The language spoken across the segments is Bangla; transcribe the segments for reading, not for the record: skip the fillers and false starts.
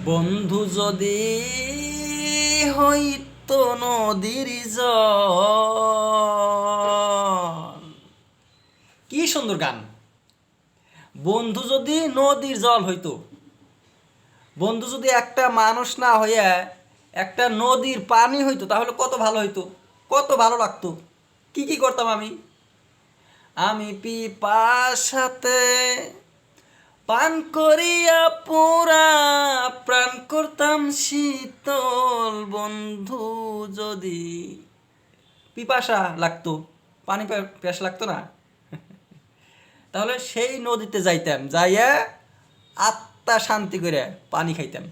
বন্ধু যদি হইতো নদীর জল। কি সুন্দর গান। বন্ধু যদি নদীর জল হইতো, বন্ধু যদি একটা মানুষ না হইয়া একটা নদীর পানি হইতো, তাহলে কত ভালো হইতো, কত ভালো লাগতো। কি কি করতাম আমি। আমি পিপাসাতে পান করিয়া পুরা প্রাণ করতাম শীতল। বন্ধু যদি পিপাসা লাগতো, পানি পেয়াস লাগতো না, তাহলে সেই নদীতে যাইতাম, যাইয়া আত্মা শান্তি করে পানি খাইতাম।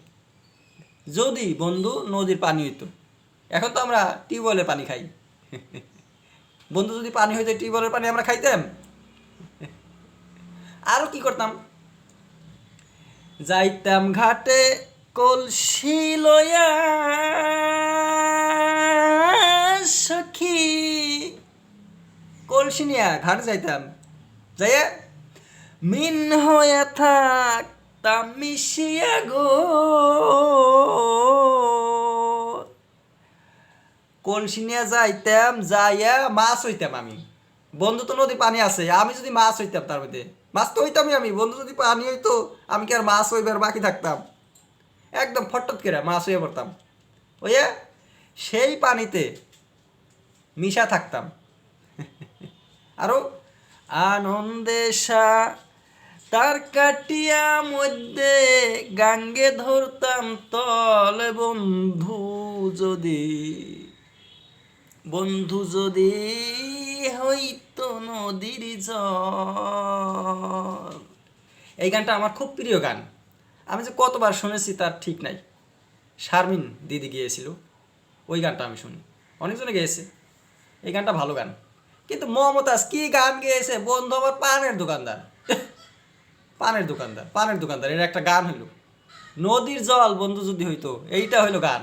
যদি বন্ধু নদীর পানি হইতো। এখন তো আমরা টিউবওয়েলের পানি খাই। বন্ধু যদি পানি হইতো, টিউবওয়েলের পানি আমরা খাইতাম। আরও কি করতাম, যাইতাম ঘাটে কলসি লইয়া সখী, কলসি নিয়া ঘাটে যাইতাম, যাইয়া মিন হইয়া থাকতাম মিশিয়া গো। কলসি নিয়ে যাইতাম, যাইয়া মাছ হইতাম আমি। বন্ধু তো নদী পানি আছে, আমি যদি মাছ হইতাম, তার মধ্যে মাছ তো হইতামই আমি। বন্ধু যদি পানি হইতো, আমি কি আর মাছ হইবার বাকি থাকতাম? একদম ফট্টত করে মাছ হয়ে পড়তাম, ওইয়া সেই পানিতে মিশা থাকতাম। আরো আনন্দে তার কাটিয়া মধ্যে গাঙ্গে ধরতাম তল। যদি বন্ধু যদি হইতো নদীর জল। এই গানটা আমার খুব প্রিয় গান। আমি যে কতবার শুনেছি তার ঠিক নাই। শারমিন দিদি গিয়েছিল, ওই গানটা আমি শুনি। অনেকজনে গেয়েছে, এই গানটা ভালো গান। কিন্তু মমতাজ কি গান গেয়েছে, বন্ধু আমার পানের দোকানদার। পানের দোকানদার, পানের দোকানদার, এর একটা গান হইল নদীর জল বন্ধু যদি হইতো, এইটা হইলো গান।